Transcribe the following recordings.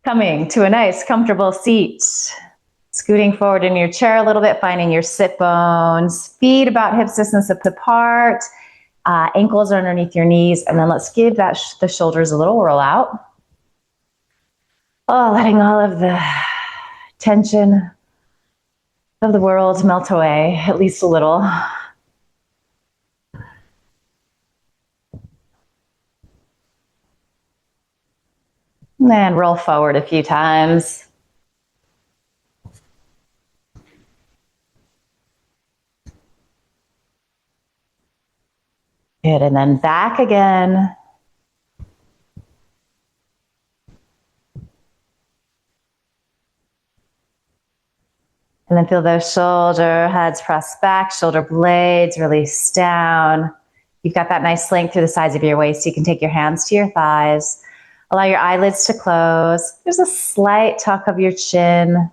Coming to a nice, comfortable seat. Scooting forward in your chair a little bit, finding your sit bones. Feet about hip distance apart. Ankles are underneath your knees. And then let's give that the shoulders a little roll out. Oh, letting all of the tension of the world melt away, at least a little. And roll forward a few times. Good, and then back again. And then feel those shoulder heads press back, shoulder blades release down. You've got that nice length through the sides of your waist. You can take your hands to your thighs. Allow your eyelids to close. There's a slight tuck of your chin.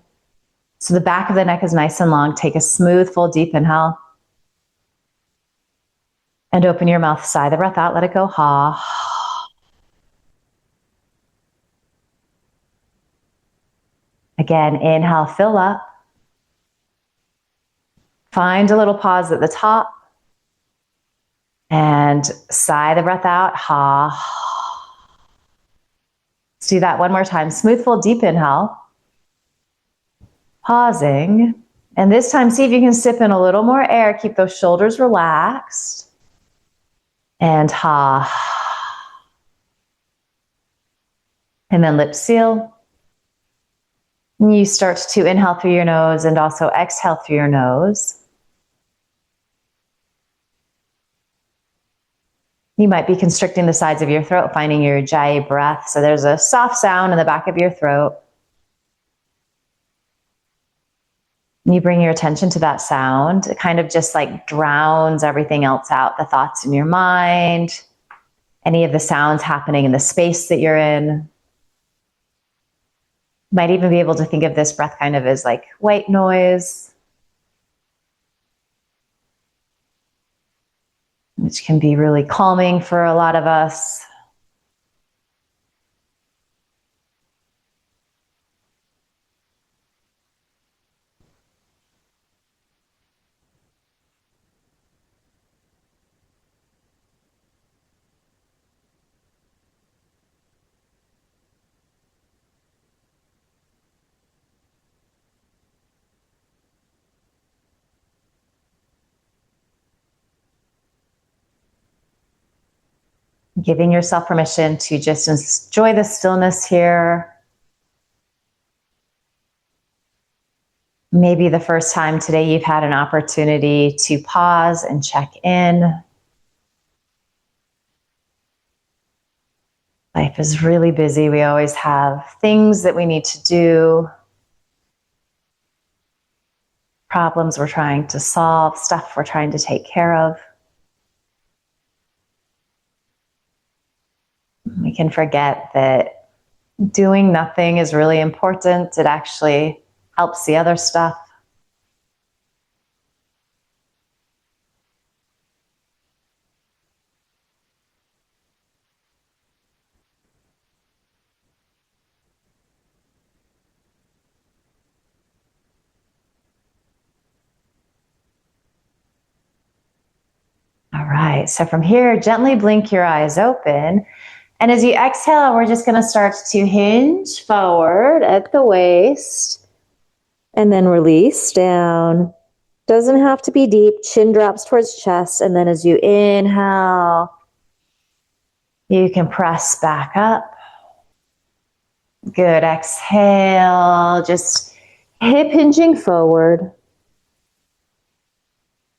So the back of the neck is nice and long. Take a smooth, full, deep inhale. And open your mouth, sigh the breath out, let it go, ha. Again, inhale, fill up. Find a little pause at the top. And sigh the breath out, ha. Let's do that one more time. Smooth, full, deep inhale. Pausing. And this time, see if you can sip in a little more air. Keep those shoulders relaxed. And ha. And then lip seal. And you start to inhale through your nose and also exhale through your nose. You might be constricting the sides of your throat, finding your ujjayi breath. So there's a soft sound in the back of your throat. And you bring your attention to that sound. It kind of just like drowns everything else out, the thoughts in your mind, any of the sounds happening in the space that you're in. You might even be able to think of this breath kind of as like white noise, which can be really calming for a lot of us. Giving yourself permission to just enjoy the stillness here. Maybe the first time today you've had an opportunity to pause and check in. Life is really busy. We always have things that we need to do, problems we're trying to solve, stuff we're trying to take care of. We can forget that doing nothing is really important. It actually helps the other stuff. All right, so from here, gently blink your eyes open. And as you exhale, we're just gonna start to hinge forward at the waist and then release down. Doesn't have to be deep, chin drops towards chest. And then as you inhale, you can press back up. Good, exhale, just hip hinging forward.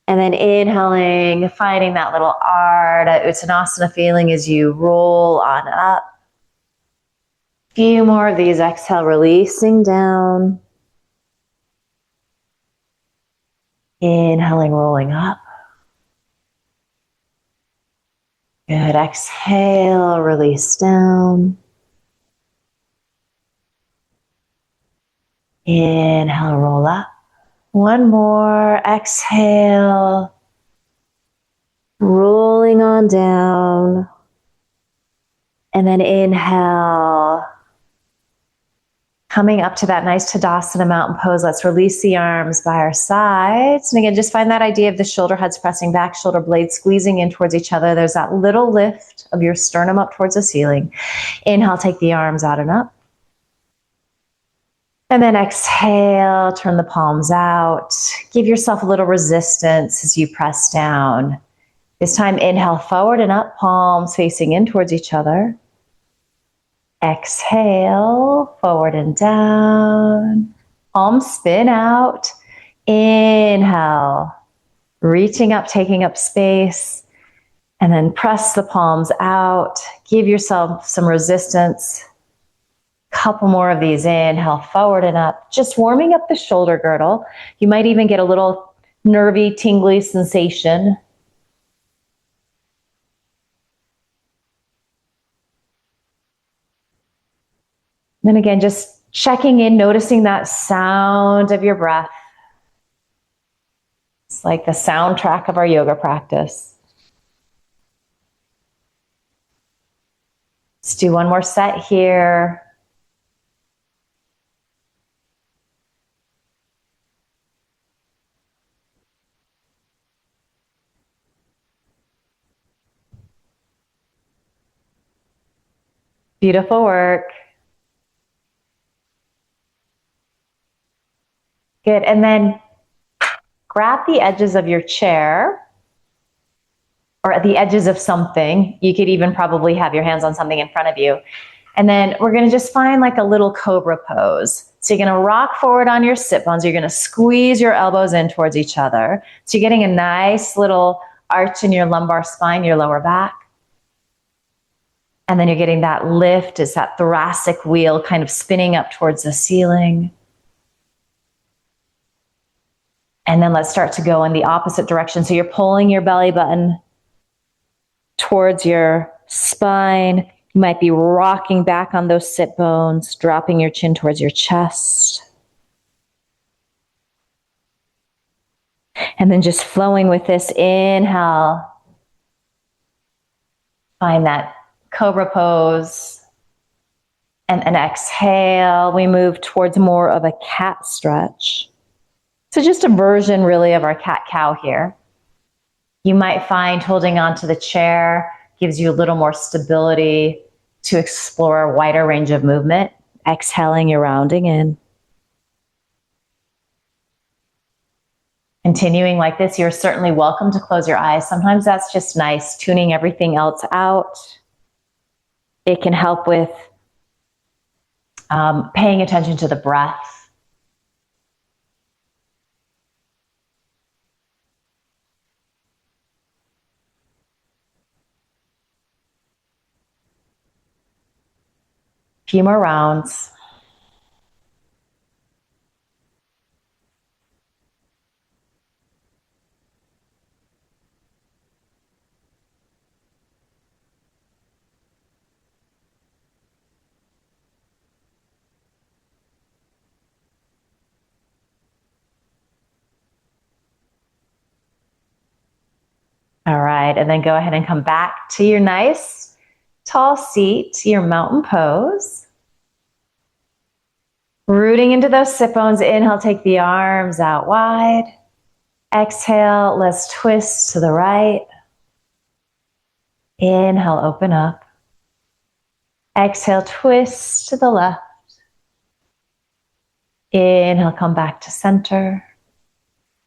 And then inhaling, finding that little Ardha Uttanasana feeling as you roll on up. A few more of these, exhale, releasing down. Inhaling, rolling up. Good, exhale, release down. Inhale, roll up. One more, exhale, rolling on down, and then inhale, Coming up to that nice Tadasana mountain pose, let's release the arms by our sides. And again, just find that idea of the shoulder heads pressing back, shoulder blades squeezing in towards each other. There's that little lift of your sternum up towards the ceiling. Inhale, take the arms out and up. And then exhale, turn the palms out. Give yourself a little resistance as you press down. This time, inhale, forward and up, palms facing in towards each other. Exhale, forward and down. Palms spin out. Inhale, reaching up, taking up space. And then press the palms out. Give yourself some resistance. Couple more of these. Inhale, forward and up. Just warming up the shoulder girdle. You might even get a little nervy, tingly sensation. Then again, just checking in, noticing that sound of your breath. It's like the soundtrack of our yoga practice. Let's do one more set here. Beautiful work. Good, and then grab the edges of your chair or the edges of something. You could even probably have your hands on something in front of you. And then we're gonna just find like a little cobra pose. So you're gonna rock forward on your sit bones. You're gonna squeeze your elbows in towards each other. So you're getting a nice little arch in your lumbar spine, your lower back. And then you're getting that lift, it's that thoracic wheel kind of spinning up towards the ceiling. And then let's start to go in the opposite direction. So you're pulling your belly button towards your spine. You might be rocking back on those sit bones, dropping your chin towards your chest. And then just flowing with this, inhale. Find that cobra pose. And then exhale, we move towards more of a cat stretch. So just a version really of our cat-cow here. You might find holding onto the chair gives you a little more stability to explore a wider range of movement. Exhaling, you're rounding in. Continuing like this, you're certainly welcome to close your eyes. Sometimes that's just nice, tuning everything else out. It can help with paying attention to the breath. Few more rounds. All right, and then go ahead and come back to your nice tall seat, your mountain pose. Rooting into those sit bones. Inhale, take the arms out wide. Exhale, let's twist to the right. Inhale, open up. Exhale, twist to the left. Inhale, come back to center.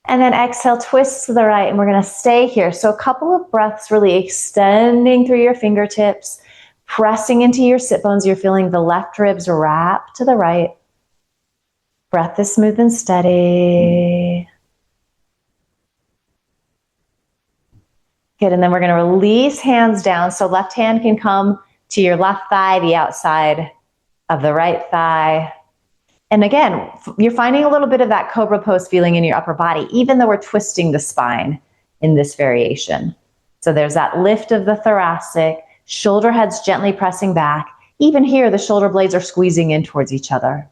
And then exhale, twist to the right, and we're gonna stay here. So a couple of breaths, really extending through your fingertips, pressing into your sit bones. You're feeling the left ribs wrap to the right. Breath is smooth and steady. Good, and then we're gonna release hands down. So left hand can come to your left thigh, the outside of the right thigh. And again, you're finding a little bit of that cobra pose feeling in your upper body, even though we're twisting the spine in this variation. So there's that lift of the thoracic, shoulder heads gently pressing back. Even here, the shoulder blades are squeezing in towards each other.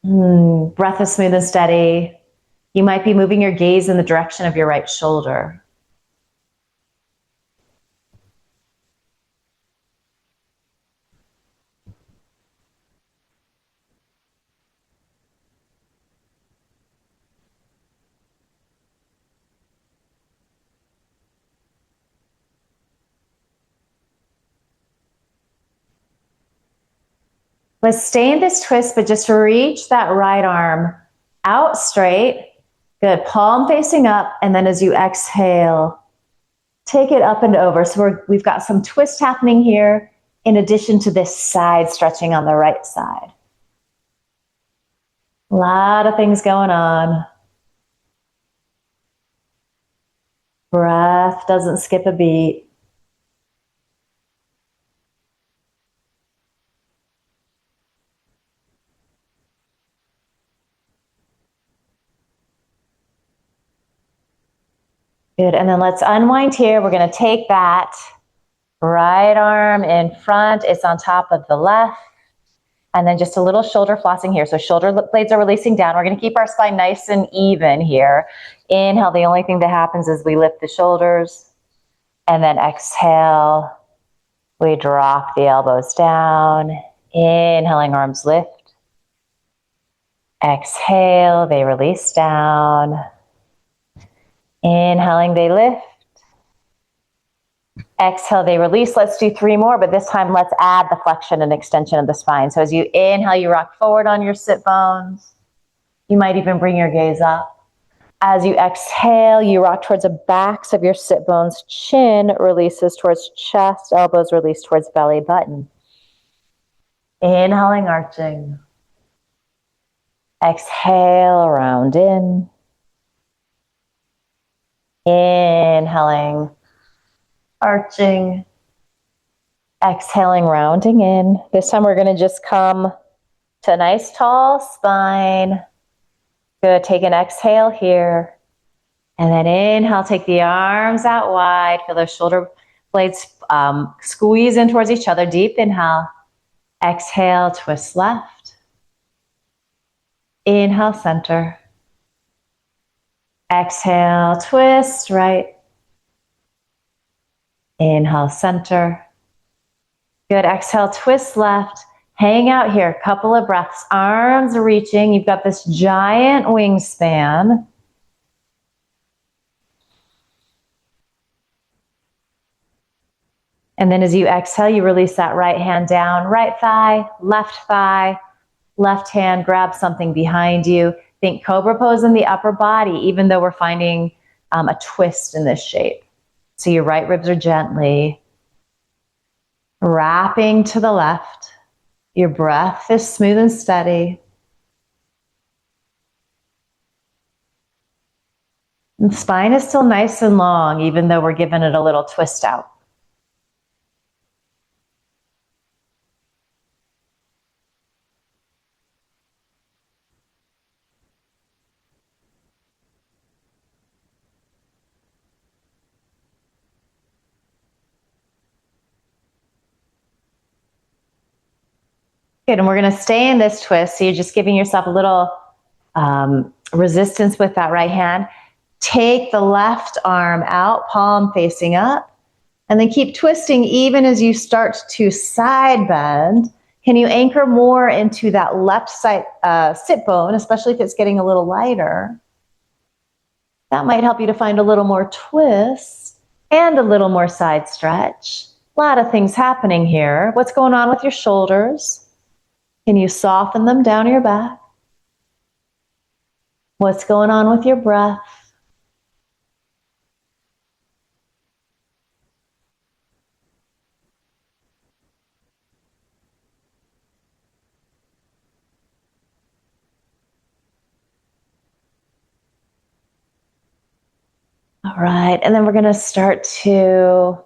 Breath is smooth and steady. You might be moving your gaze in the direction of your right shoulder. Let's stay in this twist, but just reach that right arm out straight. Good, palm facing up, and then as you exhale, take it up and over. So we've got some twist happening here in addition to this side stretching on the right side. A lot of things going on. Breath doesn't skip a beat. Good, and then let's unwind here. We're gonna take that right arm in front. It's on top of the left. And then just a little shoulder flossing here. So shoulder blades are releasing down. We're gonna keep our spine nice and even here. Inhale, the only thing that happens is we lift the shoulders. And then exhale, we drop the elbows down. Inhaling, arms lift. Exhale, they release down. Inhaling, they lift. Exhale, they release. Let's do 3 more, but this time let's add the flexion and extension of the spine. So as you inhale, you rock forward on your sit bones. You might even bring your gaze up. As you exhale, you rock towards the backs of your sit bones. Chin releases towards chest, elbows release towards belly button. Inhaling, arching. Exhale, round in. Inhaling, arching. Exhaling, rounding in. This time we're going to just come to a nice tall spine. Good, take an exhale here. And then inhale, take the arms out wide. Feel those shoulder blades squeeze in towards each other. Deep inhale. Exhale, twist left. Inhale, center. Exhale, twist right. Inhale, center. Good, exhale, twist left. Hang out here, couple of breaths. Arms reaching, you've got this giant wingspan. And then as you exhale, you release that right hand down, right thigh, left hand, grab something behind you. Think cobra pose in the upper body, even though we're finding a twist in this shape. So your right ribs are gently wrapping to the left. Your breath is smooth and steady. And the spine is still nice and long, even though we're giving it a little twist out. Good, and we're gonna stay in this twist. So you're just giving yourself a little resistance with that right hand. Take the left arm out, palm facing up, and then keep twisting even as you start to side bend. Can you anchor more into that left side sit bone, especially if it's getting a little lighter? That might help you to find a little more twist and a little more side stretch. A lot of things happening here. What's going on with your shoulders? Can you soften them down your back? What's going on with your breath? All right, and then we're gonna start to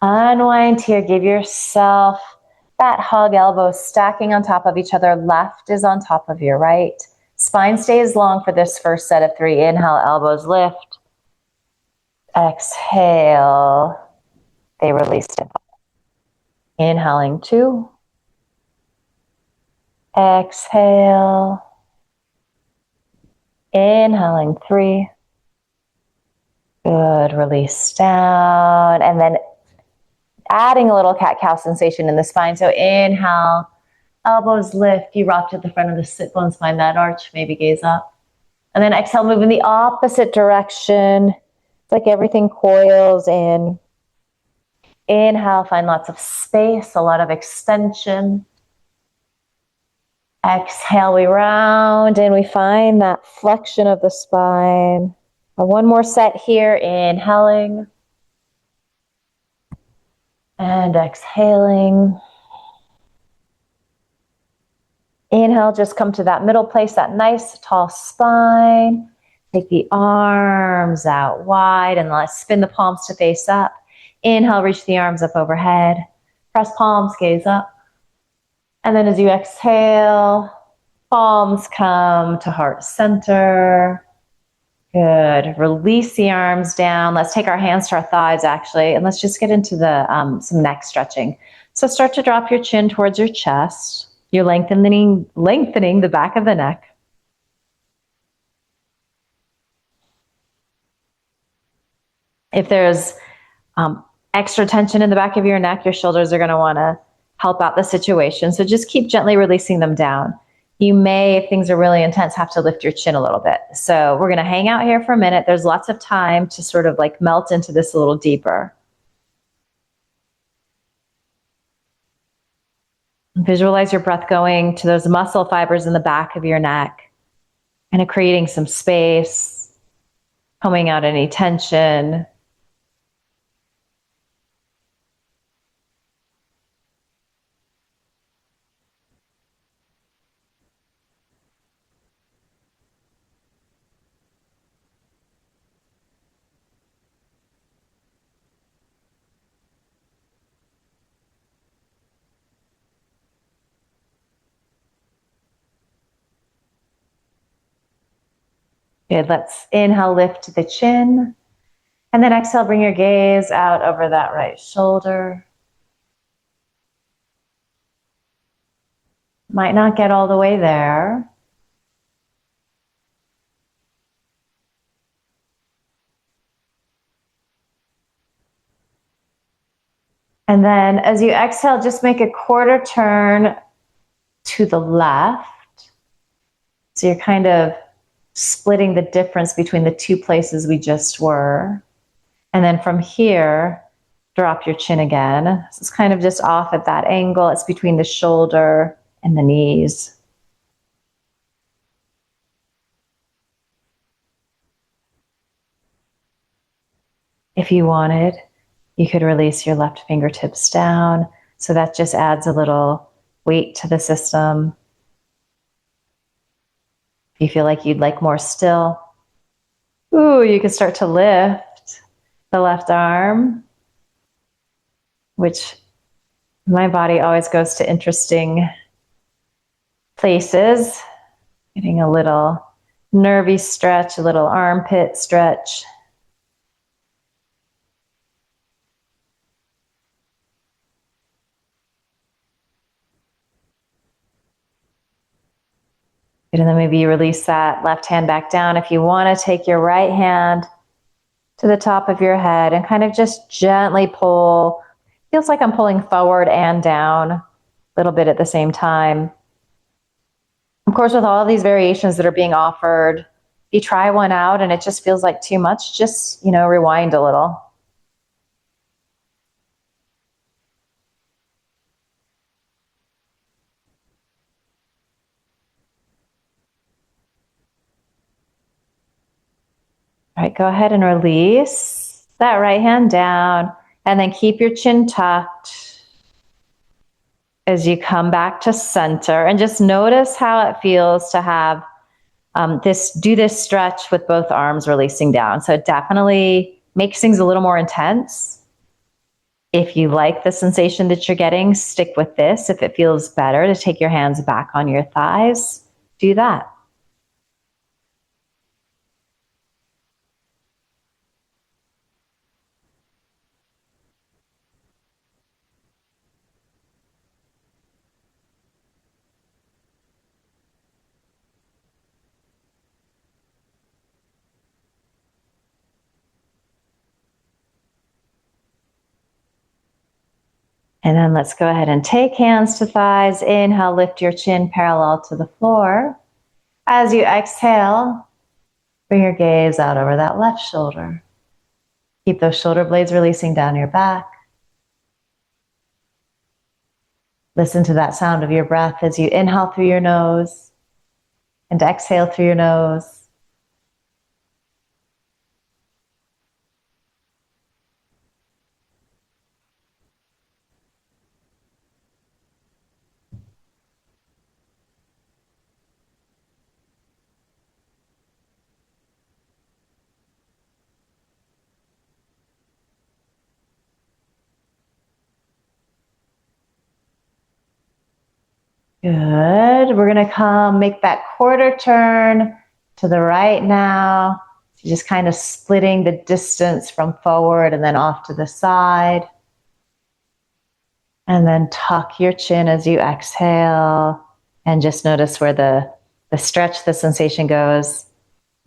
unwind here. Give yourself that hug, elbows stacking on top of each other. Left is on top of your right. Spine stays long for this first set of 3. Inhale, elbows lift. Exhale, they release to inhaling 2. Exhale. Inhaling 3. Good, release down. And then adding a little cat-cow sensation in the spine. So inhale, elbows lift. You rock to the front of the sit bones, find that arch, maybe gaze up. And then exhale, move in the opposite direction. It's like everything coils in. Inhale, find lots of space, a lot of extension. Exhale, we round and we find that flexion of the spine. One more set here, inhaling and exhaling. Inhale, just come to that middle place, that nice tall spine. Take the arms out wide and let's spin the palms to face up. Inhale, reach the arms up overhead. Press palms, gaze up. And then as you exhale, palms come to heart center. Good. Release the arms down. Let's take our hands to our thighs actually, and let's just get into the some neck stretching. So start to drop your chin towards your chest. You're lengthening the back of the neck. If there's extra tension in the back of your neck, your shoulders are going to want to help out the situation. So just keep gently releasing them down. You may, if things are really intense, have to lift your chin a little bit. So we're going to hang out here for a minute. There's lots of time to sort of like melt into this a little deeper. Visualize your breath going to those muscle fibers in the back of your neck, kind of creating some space, combing out any tension. Good, let's inhale, lift the chin. And then exhale, bring your gaze out over that right shoulder. Might not get all the way there. And then as you exhale, just make a quarter turn to the left. So you're kind of splitting the difference between the two places we just were. And then from here, drop your chin again. So it's kind of just off at that angle. It's between the shoulder and the knees. If you wanted, you could release your left fingertips down. So that just adds a little weight to the system. If you feel like you'd like more still, you can start to lift the left arm, which my body always goes to interesting places. Getting a little nervy stretch, a little armpit stretch. And then maybe you release that left hand back down. If you want to take your right hand to the top of your head and kind of just gently pull. Feels like I'm pulling forward and down a little bit at the same time. Of course, with all of these variations that are being offered, if you try one out and it just feels like too much, just, rewind a little. All right, go ahead and release that right hand down and then keep your chin tucked as you come back to center, and just notice how it feels to have do this stretch with both arms releasing down. So it definitely makes things a little more intense. If you like the sensation that you're getting, stick with this. If it feels better to take your hands back on your thighs, do that. And then let's go ahead and take hands to thighs. Inhale, lift your chin parallel to the floor. As you exhale, bring your gaze out over that left shoulder. Keep those shoulder blades releasing down your back. Listen to that sound of your breath as you inhale through your nose and exhale through your nose. Good. We're going to make that quarter turn to the right now. So just kind of splitting the distance from forward and then off to the side. And then tuck your chin as you exhale. And just notice where the stretch, the sensation goes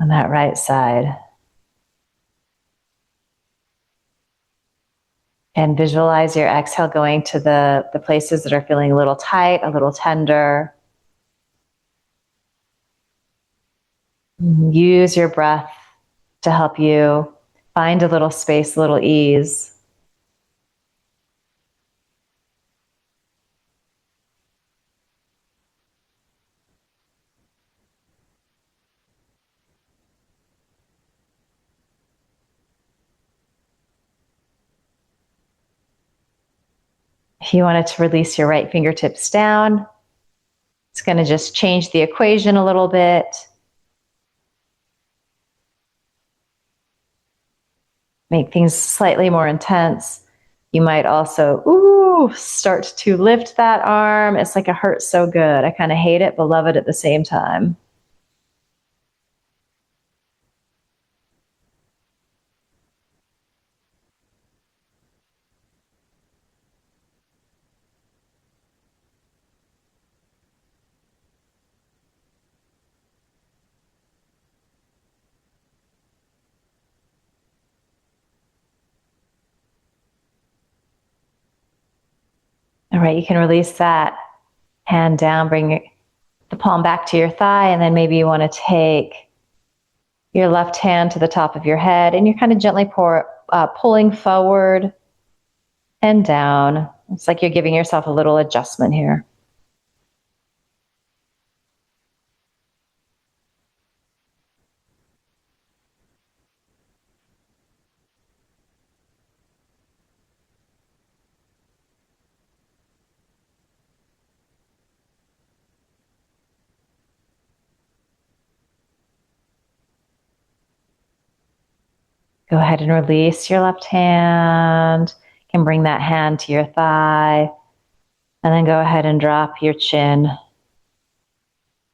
on that right side. And visualize your exhale going to the places that are feeling a little tight, a little tender. Use your breath to help you find a little space, a little ease. If you wanted to release your right fingertips down, it's going to just change the equation a little bit. Make things slightly more intense. You might also, start to lift that arm. It's like it hurts so good. I kind of hate it, but love it at the same time. All right, you can release that hand down, bring the palm back to your thigh, and then maybe you want to take your left hand to the top of your head, and you're kind of gently pulling forward and down. It's like you're giving yourself a little adjustment here. Go ahead and release your left hand. You can bring that hand to your thigh. And then go ahead and drop your chin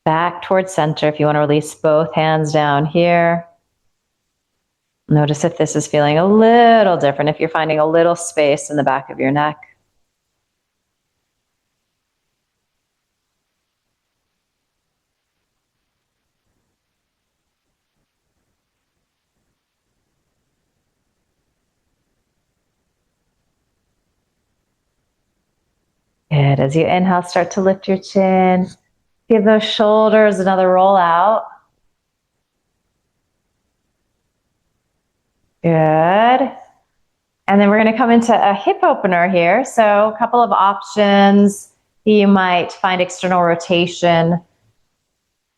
back towards center. If you want to release both hands down here. Notice if this is feeling a little different, if you're finding a little space in the back of your neck. Good. As you inhale, start to lift your chin. Give those shoulders another roll out. Good. And then we're going to come into a hip opener here. So a couple of options. You might find external rotation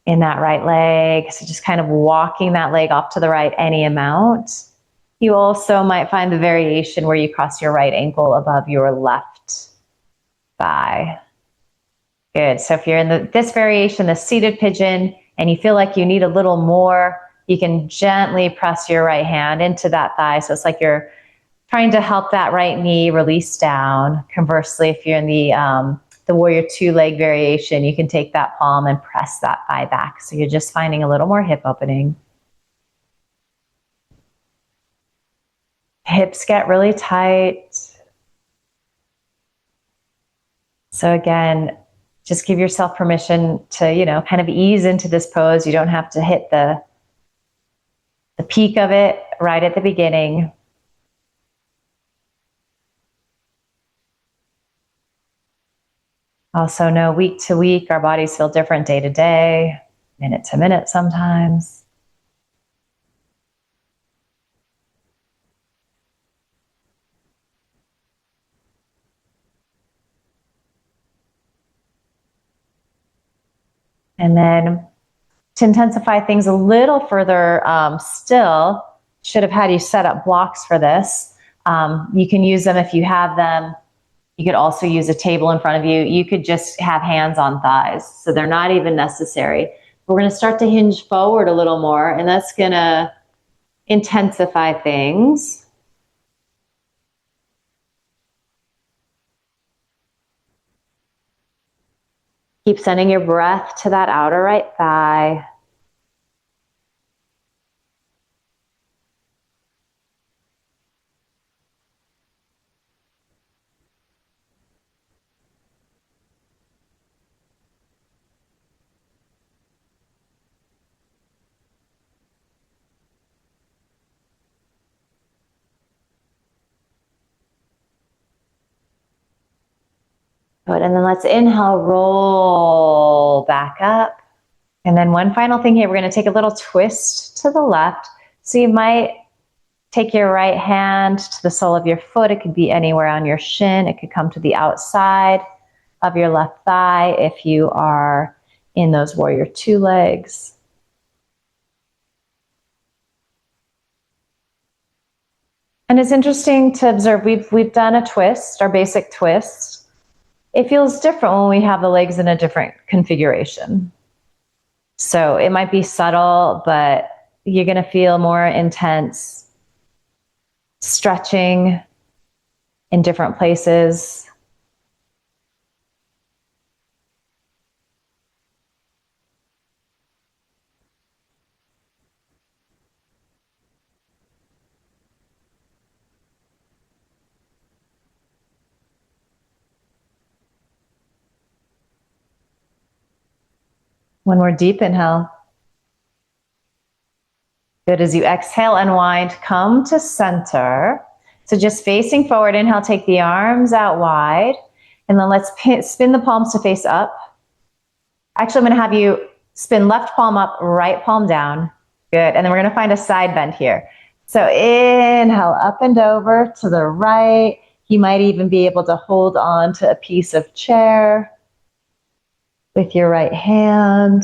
in that right leg. So just kind of walking that leg off to the right any amount. You also might find the variation where you cross your right ankle above your left thigh. Good. So if you're in this variation, the seated pigeon, and you feel like you need a little more, you can gently press your right hand into that thigh. So it's like you're trying to help that right knee release down. Conversely, if you're in the warrior two leg variation, you can take that palm and press that thigh back. So you're just finding a little more hip opening. Hips get really tight. So again, just give yourself permission to, kind of ease into this pose. You don't have to hit the peak of it right at the beginning. Also know week to week, our bodies feel different day to day, minute to minute sometimes. And then to intensify things a little further still, should have had you set up blocks for this. You can use them if you have them. You could also use a table in front of you. You could just have hands on thighs, so they're not even necessary. We're going to start to hinge forward a little more, and that's going to intensify things. Keep sending your breath to that outer right thigh. Good, and then let's inhale, roll back up. And then one final thing here, we're going to take a little twist to the left. So you might take your right hand to the sole of your foot. It could be anywhere on your shin. It could come to the outside of your left thigh if you are in those warrior two legs. And it's interesting to observe, we've done a twist, our basic twist. It feels different when we have the legs in a different configuration. So it might be subtle, but you're going to feel more intense stretching in different places. One more deep inhale. Good. As you exhale, unwind, come to center. So just facing forward, inhale, take the arms out wide. And then let's spin the palms to face up. Actually, I'm going to have you spin left palm up, right palm down. Good. And then we're going to find a side bend here. So inhale, up and over to the right. You might even be able to hold on to a piece of chair with your right hand.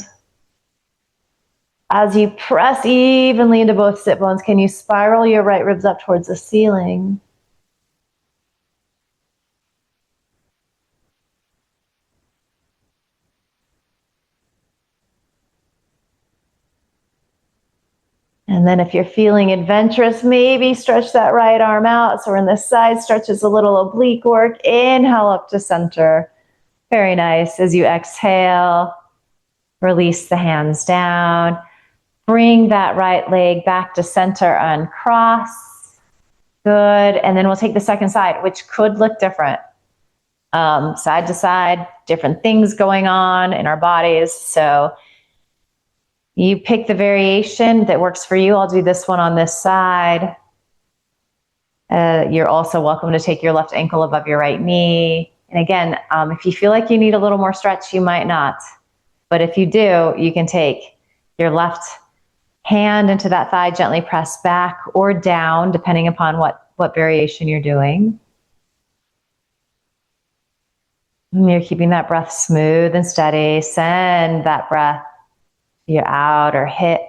As you press evenly into both sit bones, can you spiral your right ribs up towards the ceiling? And then if you're feeling adventurous, maybe stretch that right arm out. So we're in the side stretches, a little oblique work. Inhale up to center. Very nice. As you exhale, release the hands down. Bring that right leg back to center, uncross. Good. And then we'll take the second side, which could look different. Side to side, different things going on in our bodies. So you pick the variation that works for you. I'll do this one on this side. You're also welcome to take your left ankle above your right knee. And again, if you feel like you need a little more stretch, you might not. But if you do, you can take your left hand into that thigh, gently press back or down, depending upon what variation you're doing. And you're keeping that breath smooth and steady. Send that breath to your outer hip.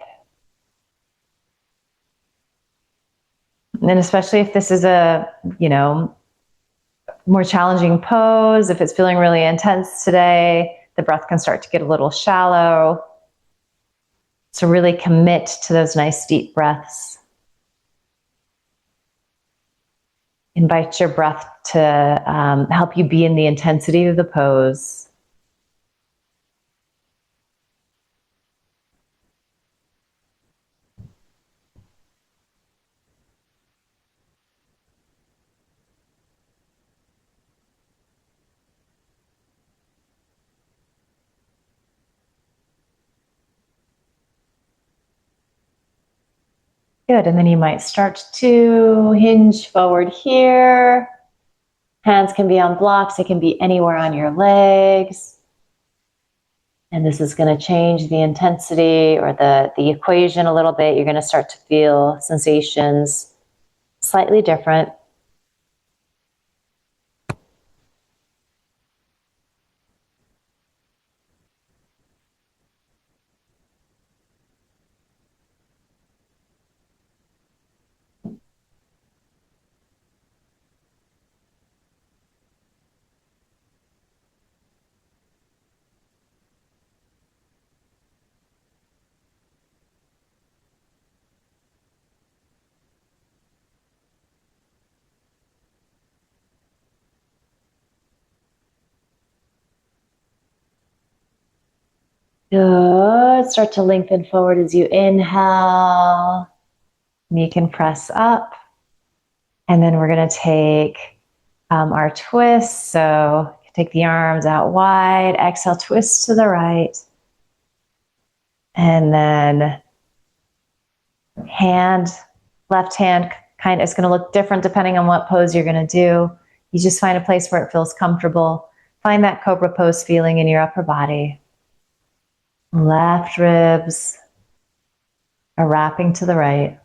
And especially if this is a, more challenging pose, if it's feeling really intense today, the breath can start to get a little shallow. So really commit to those nice deep breaths. Invite your breath to help you be in the intensity of the pose. Good, and then you might start to hinge forward here. Hands can be on blocks, it can be anywhere on your legs. And this is going to change the intensity or the equation a little bit. You're going to start to feel sensations slightly different. Good. Start to lengthen forward as you inhale. You can press up. And then we're going to take our twist. So take the arms out wide. Exhale, twist to the right. And then left hand, it's going to look different depending on what pose you're going to do. You just find a place where it feels comfortable. Find that cobra pose feeling in your upper body. Left ribs are wrapping to the right.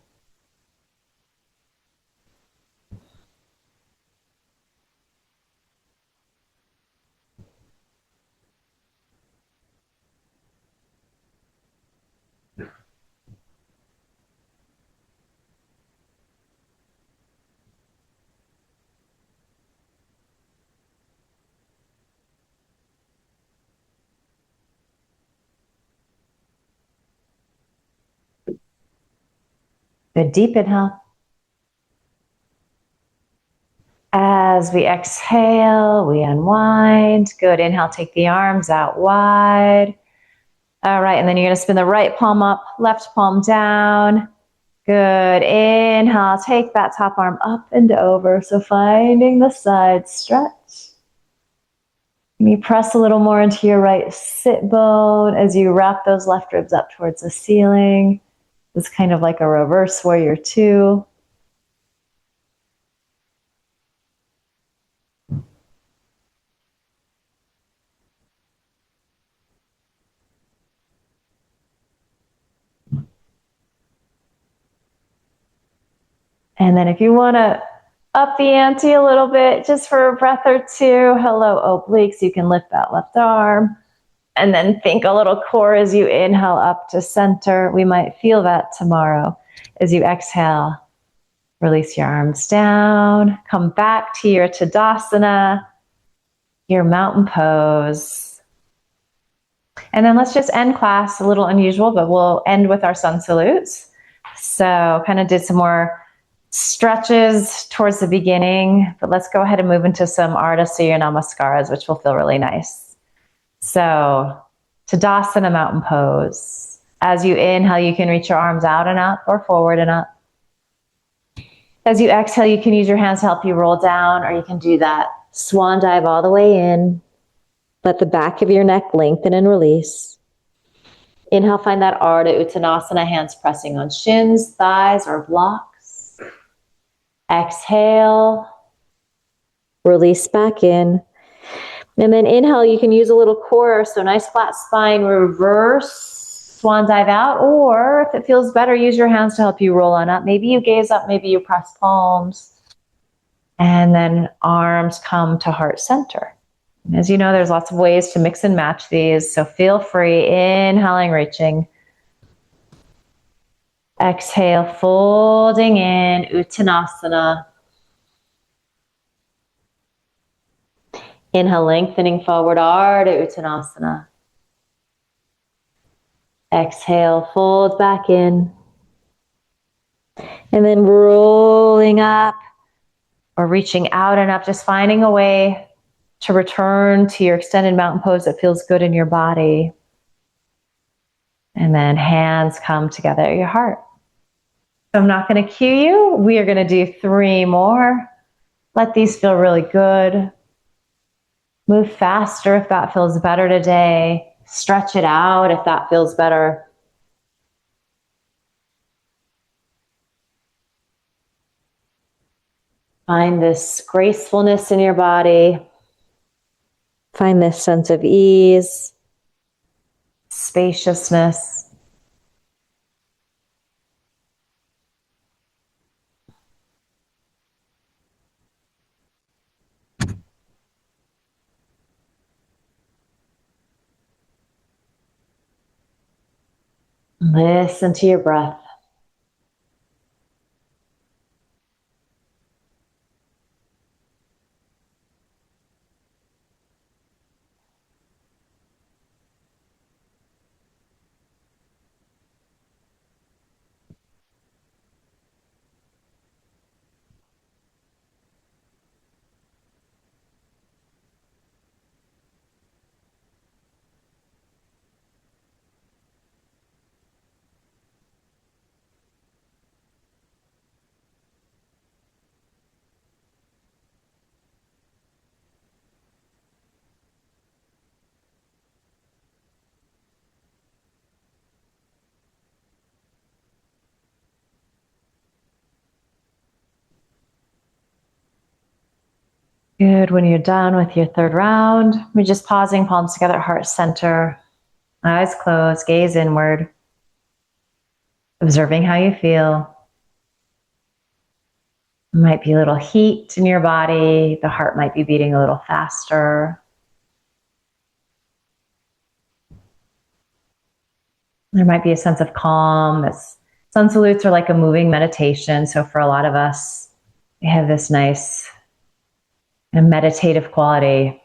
Good deep inhale. As we exhale, we unwind. Good. Inhale, take the arms out wide. All right, and then you're going to spin the right palm up, left palm down. Good. Inhale, take that top arm up and over. So finding the side stretch. And you press a little more into your right sit bone as you wrap those left ribs up towards the ceiling. It's kind of like a reverse warrior two. And then if you want to up the ante a little bit, just for a breath or two, hello obliques, you can lift that left arm. And then think a little core as you inhale up to center. We might feel that tomorrow. As you exhale, release your arms down. Come back to your Tadasana, your mountain pose. And then let's just end class, a little unusual, but we'll end with our sun salutes. So kind of did some more stretches towards the beginning, but let's go ahead and move into some Ardha Surya Namaskaras, which will feel really nice. So Tadasana mountain pose. As you inhale, you can reach your arms out and up or forward and up. As you exhale, you can use your hands to help you roll down, or you can do that swan dive all the way in. Let the back of your neck lengthen and release. Inhale, find that Ardha Uttanasana, hands pressing on shins, thighs, or blocks. Exhale, release back in. And then inhale, you can use a little core, so nice flat spine, reverse swan dive out, or if it feels better, use your hands to help you roll on up. Maybe you gaze up, maybe you press palms. And then arms come to heart center. As you know, there's lots of ways to mix and match these, so feel free. Inhaling, reaching. Exhale, folding in, Uttanasana. Inhale, lengthening forward, Ardha Uttanasana. Exhale, fold back in. And then rolling up or reaching out and up, just finding a way to return to your extended mountain pose that feels good in your body. And then hands come together at your heart. So I'm not going to cue you. We are going to do 3 more. Let these feel really good. Move faster if that feels better today. Stretch it out if that feels better. Find this gracefulness in your body. Find this sense of ease, spaciousness. Listen to your breath. Good. When you're done with your third round, we're just pausing, palms together, heart center, eyes closed, gaze inward, observing how you feel. There might be a little heat in your body. The heart might be beating a little faster. There might be a sense of calm. Sun salutes are like a moving meditation. So for a lot of us, we have this nice meditative quality.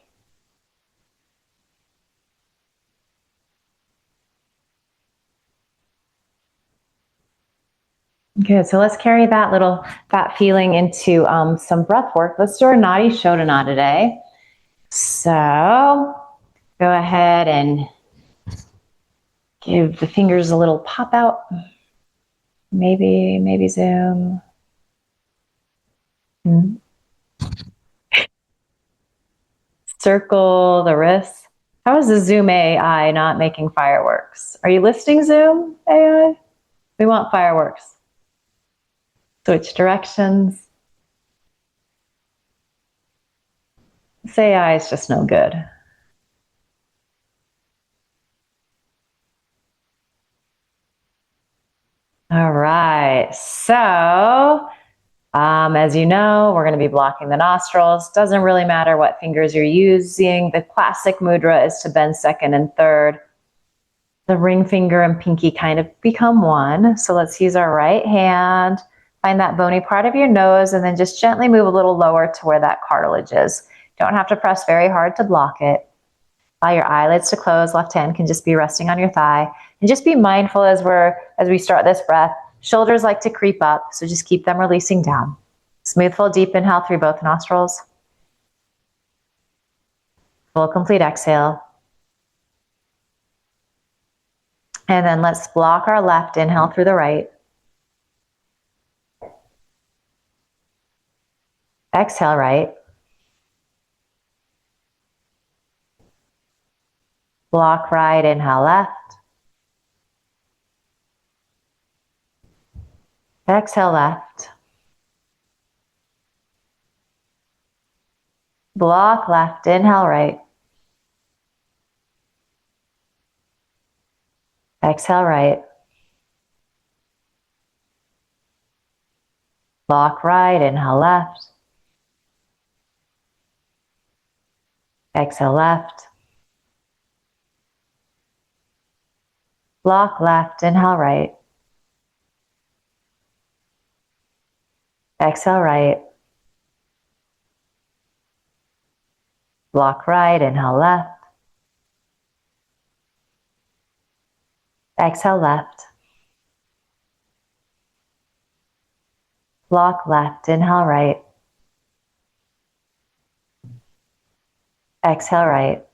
Good. So let's carry that feeling into some breath work. Let's do our nadi shodhana today. So go ahead and give the fingers a little pop out. Maybe zoom. Circle the wrists. How is the Zoom AI not making fireworks? Are you listening, Zoom AI? We want fireworks. Switch directions. This AI is just no good. All right, so as you know, we're going to be blocking the nostrils. Doesn't really matter what fingers you're using. The classic mudra is to bend second and third. The ring finger and pinky kind of become one. So let's use our right hand. Find that bony part of your nose and then just gently move a little lower to where that cartilage is. Don't have to press very hard to block it. Allow your eyelids to close. Left hand can just be resting on your thigh. And just be mindful as we start this breath. Shoulders like to creep up, so just keep them releasing down. Smooth, full, deep inhale through both nostrils. Full, complete exhale. And then let's block our left inhale through the right. Exhale right. Block right, inhale left. Exhale left. Block left, inhale right. Exhale right. Block right, inhale left. Exhale left. Block left, inhale right. Exhale right. Block right, inhale left. Exhale left. Block left, inhale right. Exhale right.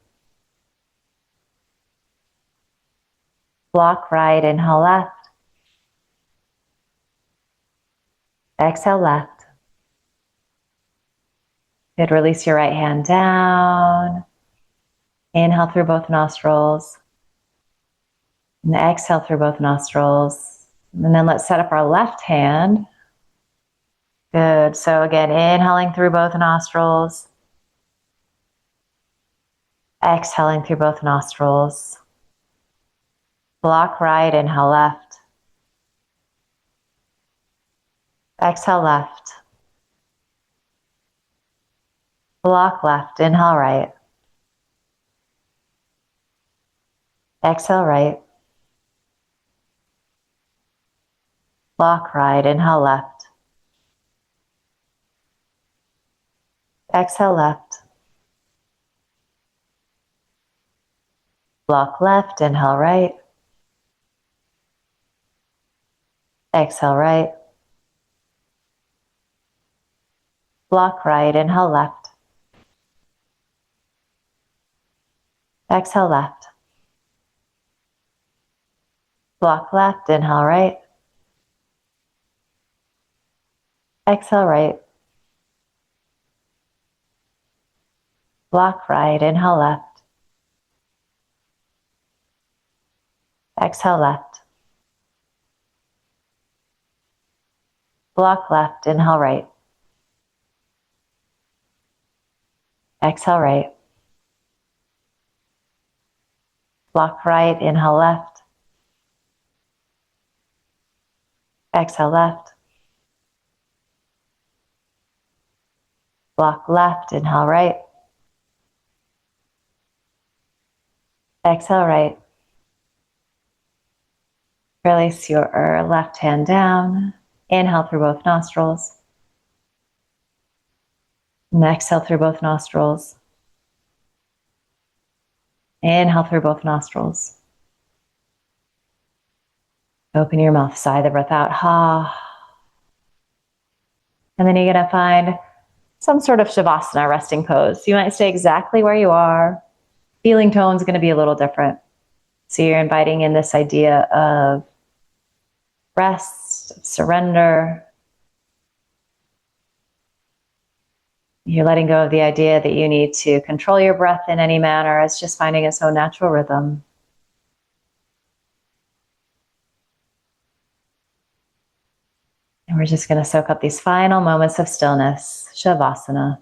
Block right, inhale left. Exhale left. Good, release your right hand down. Inhale through both nostrils. And exhale through both nostrils. And then let's set up our left hand. Good, so again, inhaling through both nostrils. Exhaling through both nostrils. Block right, inhale left. Exhale left. Block left, inhale right. Exhale right. Block right, inhale left. Exhale left. Block left, inhale right. Exhale right. Block right, inhale left. Exhale left. Block left, inhale right. Exhale right. Block right, inhale left. Exhale left. Block left, inhale right. Exhale right. Block right, inhale left. Exhale left. Block left, inhale right. Exhale right. Release your left hand down. Inhale through both nostrils. And exhale through both nostrils. Inhale through both nostrils. Open your mouth, sigh the breath out. Ha. And then you're going to find some sort of shavasana, resting pose. You might stay exactly where you are. Feeling tone is going to be a little different. So you're inviting in this idea of rest, of surrender. You're letting go of the idea that you need to control your breath in any manner. It's just finding its own natural rhythm. And we're just going to soak up these final moments of stillness, shavasana.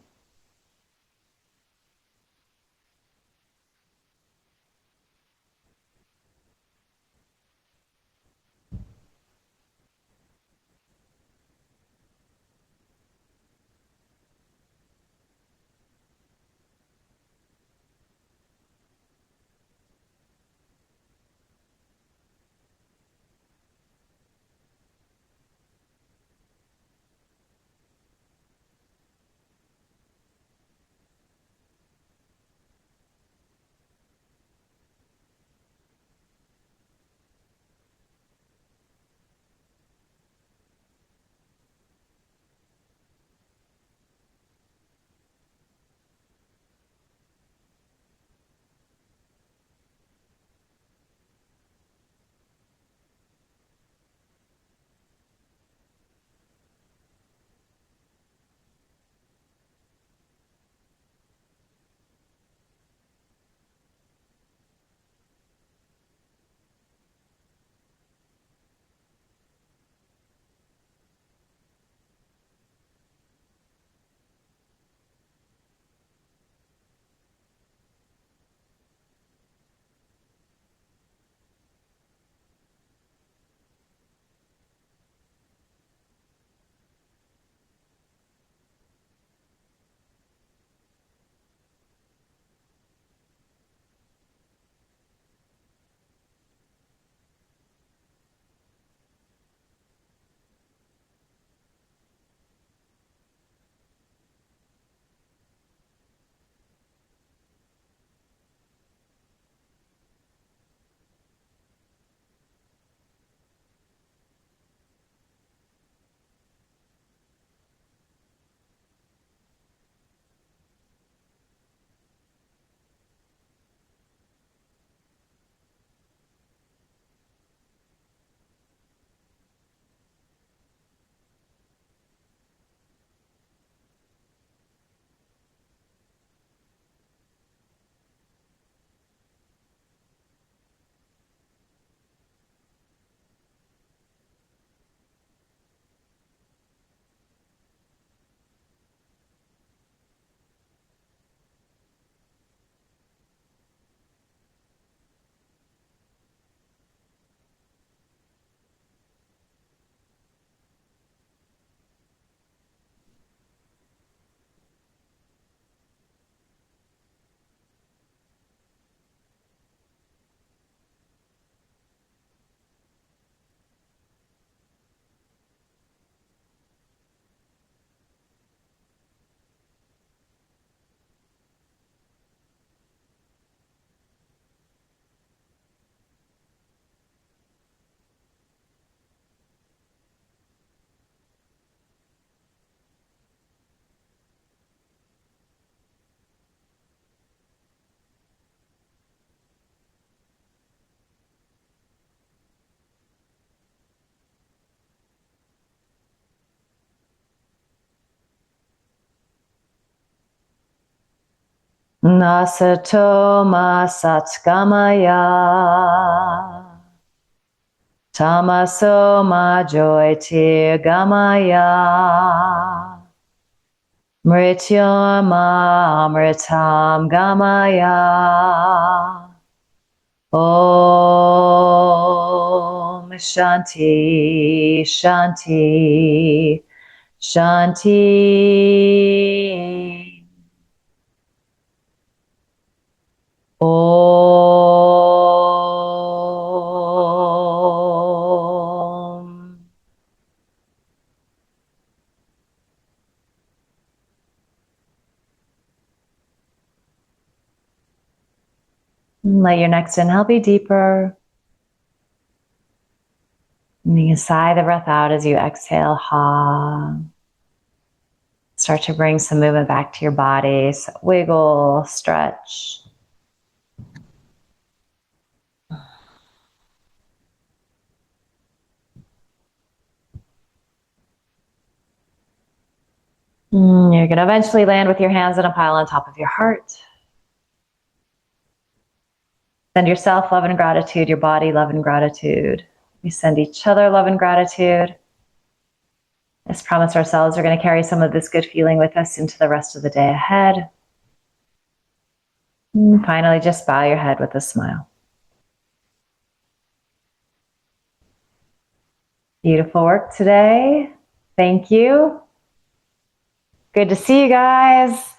Nasato ma satgamaya. Tamaso ma joy tirgamaya. Mrityama amritam gamaya. Om Shanti Shanti Shanti. Om. Let your next inhale be deeper. And you can sigh the breath out as you exhale. Ha. Start to bring some movement back to your body. So wiggle, stretch. You're going to eventually land with your hands in a pile on top of your heart. Send yourself love and gratitude, your body love and gratitude. We send each other love and gratitude. Let's promise ourselves we're going to carry some of this good feeling with us into the rest of the day ahead. And finally, just bow your head with a smile. Beautiful work today. Thank you. Good to see you guys.